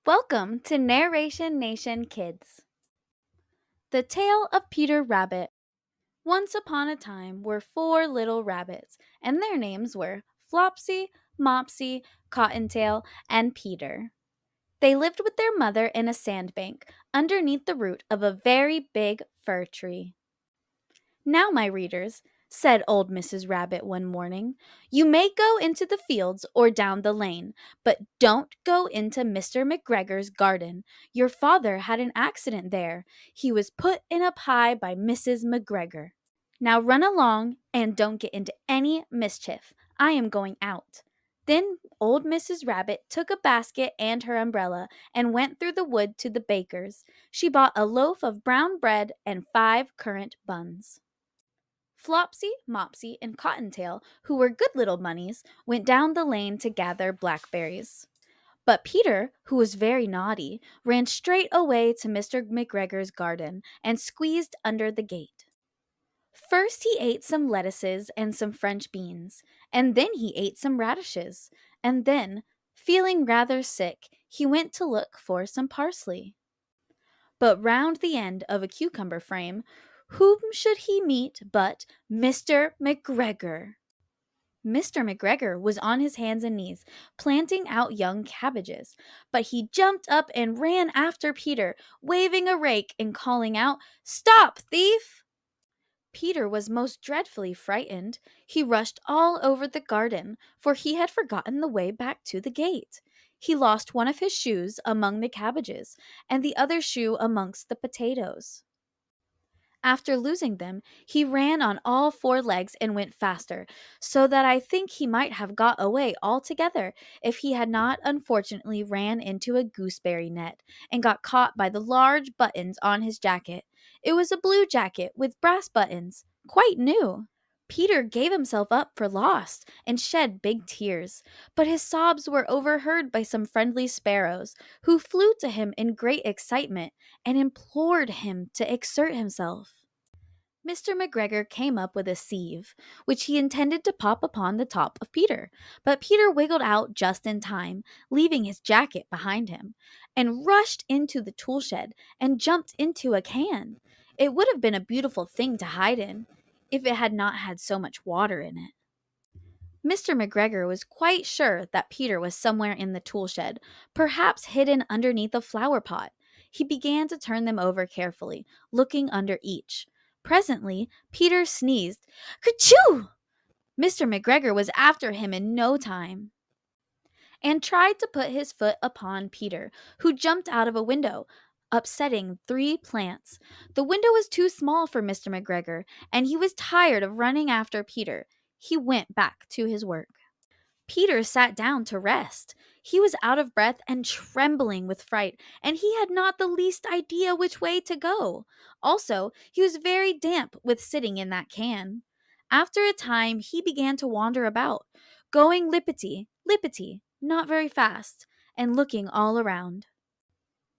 Welcome to Narration Nation Kids. The Tale of Peter Rabbit. Once upon a time were four little rabbits, and their names were Flopsy, Mopsy, Cottontail, and Peter. They lived with their mother in a sandbank underneath the root of a very big fir tree. "Now, my readers," said old Mrs. Rabbit one morning, "you may go into the fields or down the lane, but don't go into Mr. McGregor's garden. Your father had an accident there. He was put in a pie by Mrs. McGregor. Now run along and don't get into any mischief. I am going out." Then old Mrs. Rabbit took a basket and her umbrella and went through the wood to the baker's. She bought a loaf of brown bread and 5 currant buns. Flopsy, Mopsy, and Cottontail, who were good little bunnies, went down the lane to gather blackberries. But Peter, who was very naughty, ran straight away to Mr. McGregor's garden and squeezed under the gate. First he ate some lettuces and some French beans, and then he ate some radishes, and then, feeling rather sick, he went to look for some parsley. But round the end of a cucumber frame, whom should he meet but Mr. McGregor? Mr. McGregor was on his hands and knees, planting out young cabbages, but he jumped up and ran after Peter, waving a rake and calling out, "Stop, thief!" Peter was most dreadfully frightened. He rushed all over the garden, for he had forgotten the way back to the gate. He lost one of his shoes among the cabbages, and the other shoe amongst the potatoes. After losing them, he ran on all 4 legs and went faster, so that I think he might have got away altogether if he had not unfortunately ran into a gooseberry net and got caught by the large buttons on his jacket. It was a blue jacket with brass buttons, quite new. Peter gave himself up for lost and shed big tears, but his sobs were overheard by some friendly sparrows, who flew to him in great excitement and implored him to exert himself. Mr. McGregor came up with a sieve, which he intended to pop upon the top of Peter, but Peter wiggled out just in time, leaving his jacket behind him, and rushed into the tool shed and jumped into a can. It would have been a beautiful thing to hide in, if it had not had so much water in it. Mr. McGregor was quite sure that Peter was somewhere in the tool shed, perhaps hidden underneath a flower pot. He began to turn them over carefully, looking under each. Presently, Peter sneezed. "Kerchoo!" Mr. McGregor was after him in no time, and tried to put his foot upon Peter, who jumped out of a window, upsetting 3 plants. The window was too small for Mr. McGregor, and he was tired of running after Peter. He went back to his work. Peter sat down to rest. He was out of breath and trembling with fright, and he had not the least idea which way to go. Also, he was very damp with sitting in that can. After a time, he began to wander about, going lippity, lippity, not very fast, and looking all around.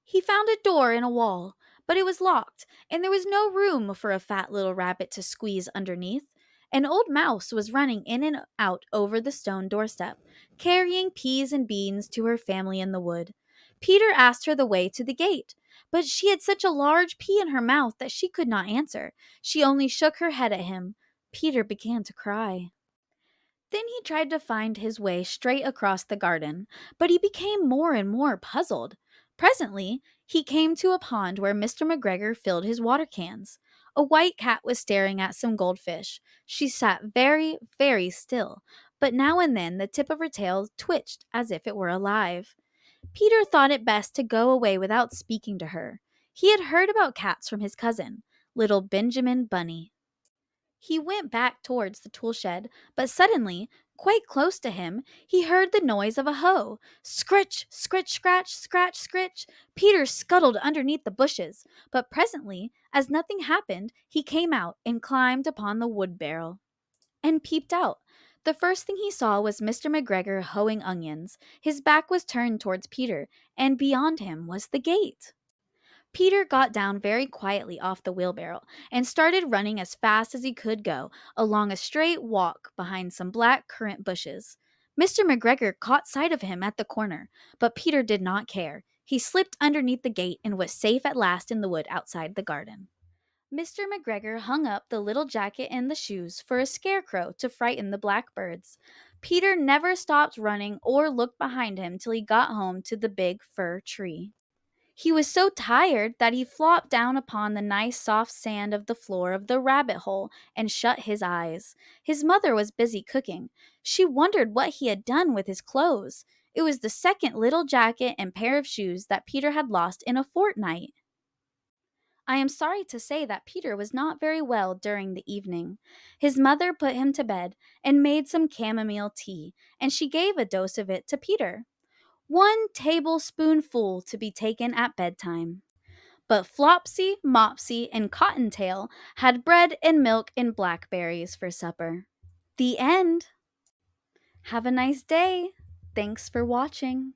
He found a door in a wall, but it was locked, and there was no room for a fat little rabbit to squeeze underneath. An old mouse was running in and out over the stone doorstep, carrying peas and beans to her family in the wood. Peter asked her the way to the gate, but she had such a large pea in her mouth that she could not answer. She only shook her head at him. Peter began to cry. Then he tried to find his way straight across the garden, but he became more and more puzzled. Presently, he came to a pond where Mr. McGregor filled his water cans. A white cat was staring at some goldfish. She sat very, very still, but now and then the tip of her tail twitched as if it were alive. Peter thought it best to go away without speaking to her. He had heard about cats from his cousin, little Benjamin Bunny. He went back towards the tool shed, but suddenly, quite close to him, he heard the noise of a hoe. Scritch, scritch, scratch, scratch, scritch. Peter scuttled underneath the bushes, but presently, as nothing happened, he came out and climbed upon the wood barrel and peeped out. The first thing he saw was Mr. McGregor hoeing onions. His back was turned towards Peter, and beyond him was the gate. Peter got down very quietly off the wheelbarrow and started running as fast as he could go along a straight walk behind some black currant bushes. Mr. McGregor caught sight of him at the corner, but Peter did not care. He slipped underneath the gate and was safe at last in the wood outside the garden. Mr. McGregor hung up the little jacket and the shoes for a scarecrow to frighten the blackbirds. Peter never stopped running or looked behind him till he got home to the big fir tree. He was so tired that he flopped down upon the nice soft sand of the floor of the rabbit hole and shut his eyes. His mother was busy cooking. She wondered what he had done with his clothes. It was the second little jacket and pair of shoes that Peter had lost in a fortnight. I am sorry to say that Peter was not very well during the evening. His mother put him to bed and made some chamomile tea, and she gave a dose of it to Peter. 1 tablespoonful to be taken at bedtime. But Flopsy, Mopsy, and Cottontail had bread and milk and blackberries for supper. The end. Have a nice day. Thanks for watching.